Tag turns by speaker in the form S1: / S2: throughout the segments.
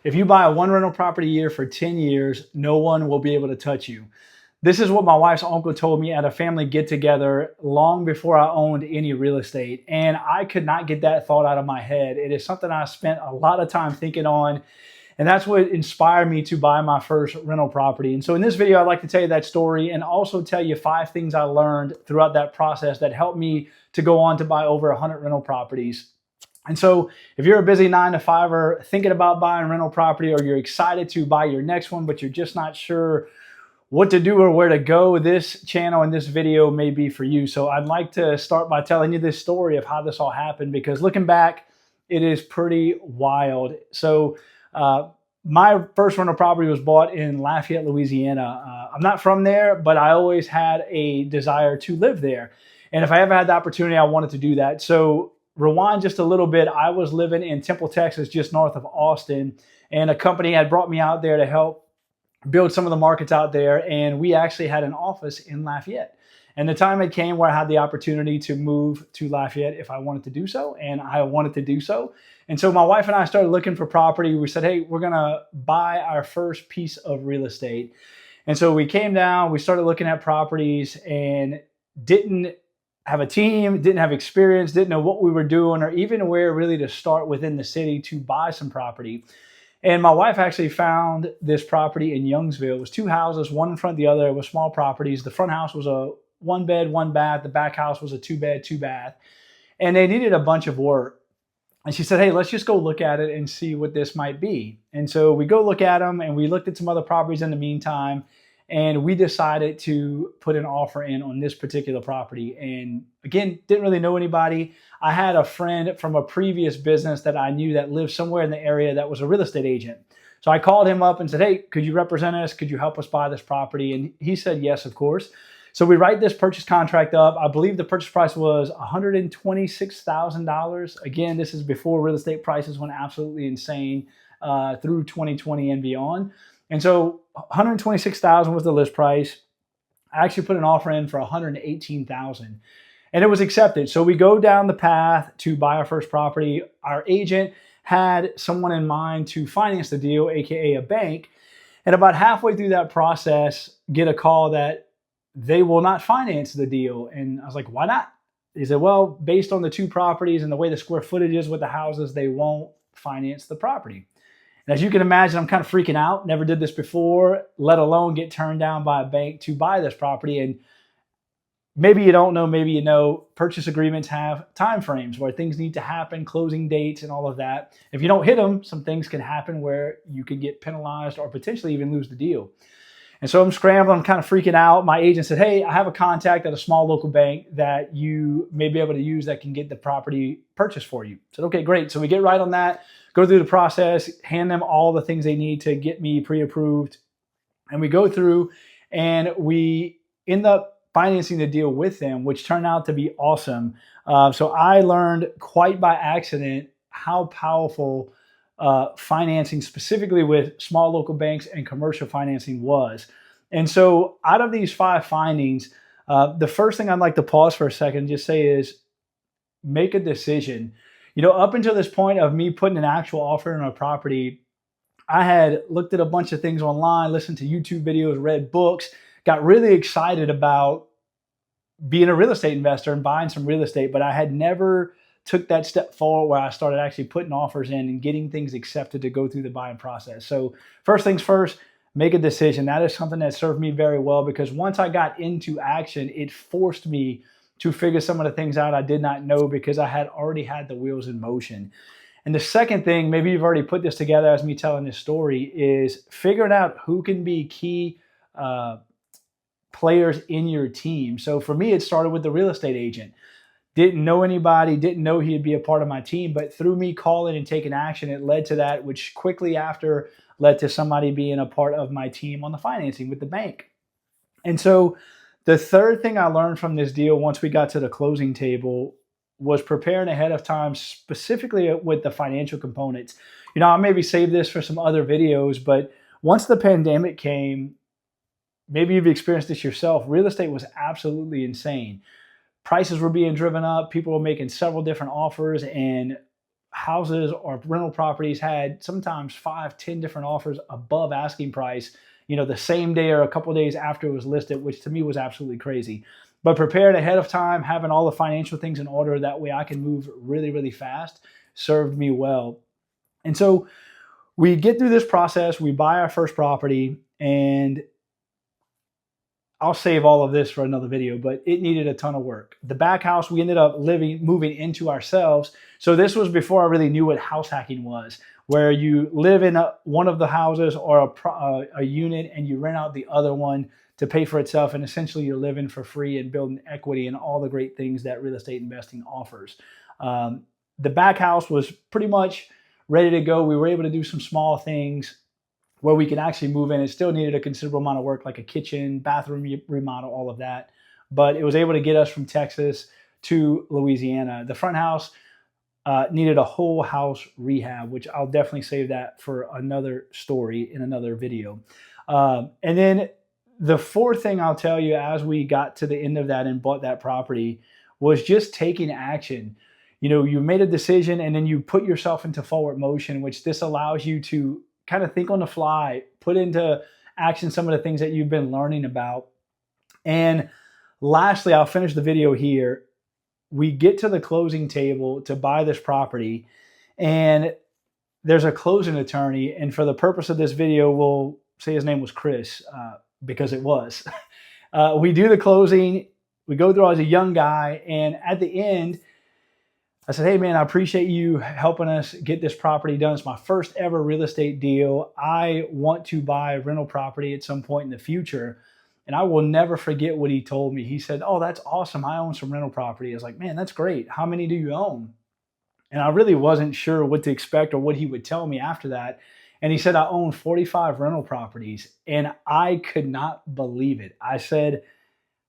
S1: If you buy a one rental property a year for 10 years, no one will be able to touch you. This is what my wife's uncle told me at a family get together long before I owned any real estate. And I could not get that thought out of my head. It is something I spent a lot of time thinking on. And that's what inspired me to buy my first rental property. And so in this video, I'd like to tell you that story and also tell you 5 things I learned throughout that process that helped me to go on to buy over 100 rental properties. And so if you're a busy 9-to-5er thinking about buying rental property, or you're excited to buy your next one, but you're just not sure what to do or where to go, this channel and this video may be for you. So I'd like to start by telling you this story of how this all happened, because looking back, it is pretty wild. So my first rental property was bought in Lafayette, Louisiana. I'm not from there, but I always had a desire to live there. And if I ever had the opportunity, I wanted to do that. So rewind just a little bit. I was living in Temple, Texas, just north of Austin, and a company had brought me out there to help build some of the markets out there. And we actually had an office in Lafayette. And the time had came where I had the opportunity to move to Lafayette if I wanted to do so, and I wanted to do so. And so my wife and I started looking for property. We said, hey, we're gonna buy our first piece of real estate. And so we came down, we started looking at properties, and didn't have a team, didn't have experience, didn't know what we were doing or even where really to start within the city to buy some property. And my wife actually found this property in Youngsville. It was 2 houses, one in front of the other. It was small properties. The front house was a 1-bed, 1-bath. The back house was a 2-bed, 2-bath. And they needed a bunch of work. And she said, hey, let's just go look at it and see what this might be. And so we go look at them, and we looked at some other properties in the meantime. And we decided to put an offer in on this particular property. And again, didn't really know anybody. I had a friend from a previous business that I knew that lived somewhere in the area that was a real estate agent. So I called him up and said, hey, could you represent us? Could you help us buy this property? And he said, yes, of course. So we write this purchase contract up. I believe the purchase price was $126,000. Again, this is before real estate prices went absolutely insane through 2020 and beyond. And so $126,000 was the list price. I actually put an offer in for $118,000, and it was accepted. So we go down the path to buy our first property. Our agent had someone in mind to finance the deal, AKA a bank. And about halfway through that process, get a call that they will not finance the deal. And I was like, why not? He said, well, based on the 2 properties and the way the square footage is with the houses, they won't finance the property. And as you can imagine, I'm kind of freaking out. Never did this before, let alone get turned down by a bank to buy this property. And maybe you don't know, maybe you know, purchase agreements have time frames where things need to happen, closing dates and all of that. If you don't hit them, some things can happen where you could get penalized or potentially even lose the deal. And so I'm scrambling, I'm kind of freaking out. My agent said, hey, I have a contact at a small local bank that you may be able to use that can get the property purchased for you. I said, okay, great. So we get right on that, go through the process, hand them all the things they need to get me pre-approved. And we go through and we end up financing the deal with them, which turned out to be awesome. So I learned quite by accident how powerful financing, specifically with small local banks and commercial financing, was. And so out of these 5 findings, the first thing I'd like to pause for a second and just say is make a decision. You know, up until this point of me putting an actual offer in a property, I had looked at a bunch of things online, listened to YouTube videos, read books, got really excited about being a real estate investor and buying some real estate, but I had never took that step forward where I started actually putting offers in and getting things accepted to go through the buying process. So first things first, make a decision. That is something that served me very well, because once I got into action, it forced me to figure some of the things out I did not know, because I had already had the wheels in motion. And the second thing, maybe you've already put this together as me telling this story, is figuring out who can be key players in your team. So for me, it started with the real estate agent. Didn't know anybody, didn't know he'd be a part of my team, but through me calling and taking action, it led to that, which quickly after led to somebody being a part of my team on the financing with the bank. And so the third thing I learned from this deal once we got to the closing table was preparing ahead of time, specifically with the financial components. You know, I'll maybe save this for some other videos, but once the pandemic came, maybe you've experienced this yourself, real estate was absolutely insane. Prices were being driven up. People were making several different offers, and houses or rental properties had sometimes 5, 10 different offers above asking price, the same day or a couple of days after it was listed, which to me was absolutely crazy. But prepared ahead of time, having all the financial things in order, that way I can move really, really fast, served me well. And so we get through this process, we buy our first property, and I'll save all of this for another video, but it needed a ton of work. The back house, we ended up moving into ourselves. So this was before I really knew what house hacking was, where you live in one of the houses or a unit and you rent out the other one to pay for itself. And essentially you're living for free and building equity and all the great things that real estate investing offers. The back house was pretty much ready to go. We were able to do some small things where we could actually move in. It still needed a considerable amount of work, like a kitchen, bathroom remodel, all of that. But it was able to get us from Texas to Louisiana. The front house needed a whole house rehab, which I'll definitely save that for another story in another video. And then the fourth thing I'll tell you as we got to the end of that and bought that property was just taking action. You made a decision and then you put yourself into forward motion, which this allows you to kind of think on the fly, put into action some of the things that you've been learning about. And lastly, I'll finish the video here. We get to the closing table to buy this property, and there's a closing attorney. And for the purpose of this video, we'll say his name was Chris, because it was. We do the closing. We go through as a young guy. And at the end, I said, hey, man, I appreciate you helping us get this property done. It's my first ever real estate deal. I want to buy rental property at some point in the future. And I will never forget what he told me. He said, oh, that's awesome. I own some rental property. I was like, man, that's great. How many do you own? And I really wasn't sure what to expect or what he would tell me after that. And he said, I own 45 rental properties. And I could not believe it. I said,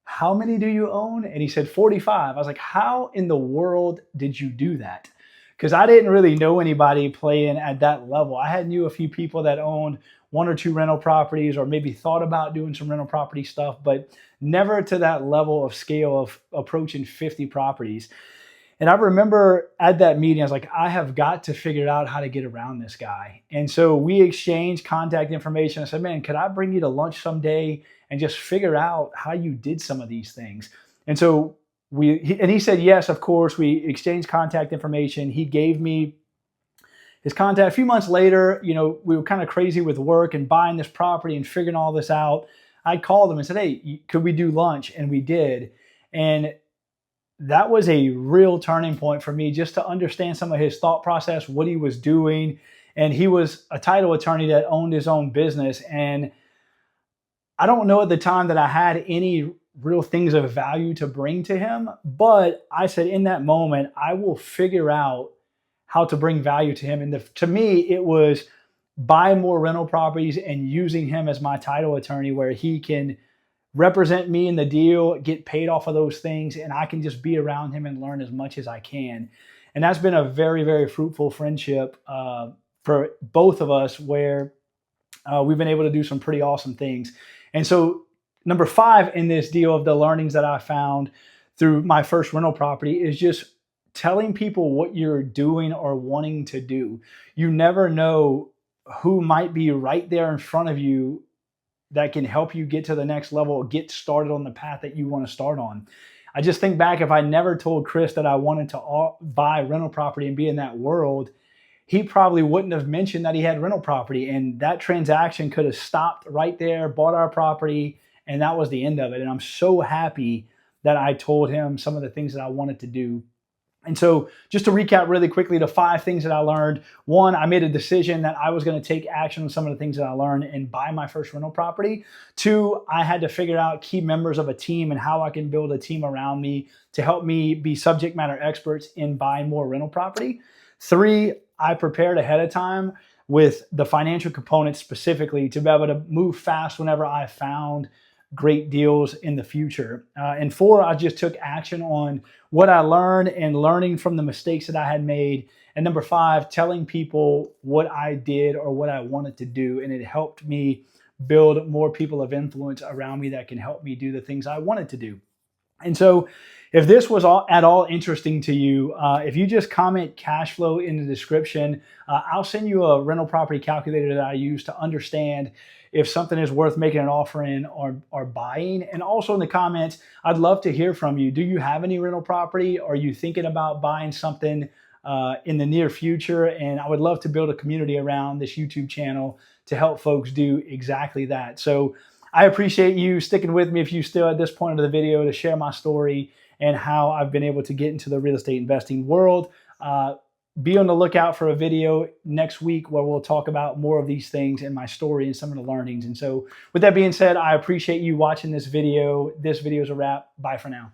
S1: how many do you own? And he said 45. I was like, how in the world did you do that? Because I didn't really know anybody playing at that level. I had knew a few people that owned 1 or 2 rental properties or maybe thought about doing some rental property stuff, but never to that level of scale of approaching 50 properties. And I remember at that meeting, I was like, I have got to figure out how to get around this guy. And so we exchanged contact information. I said, man, could I bring you to lunch someday and just figure out how you did some of these things? And so he said, yes, of course. We exchanged contact information. He gave me his contact. A few months later, we were kind of crazy with work and buying this property and figuring all this out. I called him and said, hey, could we do lunch? And we did. And that was a real turning point for me, just to understand some of his thought process, what he was doing. And he was a title attorney that owned his own business. And I don't know at the time that I had any real things of value to bring to him, but I said in that moment, I will figure out how to bring value to him. And to me, it was buy more rental properties and using him as my title attorney, where he can represent me in the deal, get paid off of those things, and I can just be around him and learn as much as I can. And that's been a very, very fruitful friendship for both of us, where we've been able to do some pretty awesome things. And so number 5 in this deal of the learnings that I found through my first rental property is just telling people what you're doing or wanting to do. You never know who might be right there in front of you that can help you get to the next level, get started on the path that you want to start on. I just think back, if I never told Chris that I wanted to buy rental property and be in that world, he probably wouldn't have mentioned that he had rental property, and that transaction could have stopped right there, bought our property, and that was the end of it. And I'm so happy that I told him some of the things that I wanted to do. And so just to recap really quickly, the 5 things that I learned. 1, I made a decision that I was going to take action on some of the things that I learned and buy my first rental property. 2, I had to figure out key members of a team and how I can build a team around me to help me be subject matter experts in buying more rental property. 3, I prepared ahead of time with the financial components specifically to be able to move fast whenever I found great deals in the future. And 4, I just took action on what I learned and learning from the mistakes that I had made. And number 5, telling people what I did or what I wanted to do. And it helped me build more people of influence around me that can help me do the things I wanted to do. And so if this was at all interesting to you, if you just comment cash flow in the description, I'll send you a rental property calculator that I use to understand if something is worth making an offer in or buying. And also in the comments, I'd love to hear from you. Do you have any rental property? Are you thinking about buying something in the near future? And I would love to build a community around this YouTube channel to help folks do exactly that. So I appreciate you sticking with me if you still at this point of the video to share my story and how I've been able to get into the real estate investing world. Be on the lookout for a video next week where we'll talk about more of these things and my story and some of the learnings. And so with that being said, I appreciate you watching this video. This video is a wrap. Bye for now.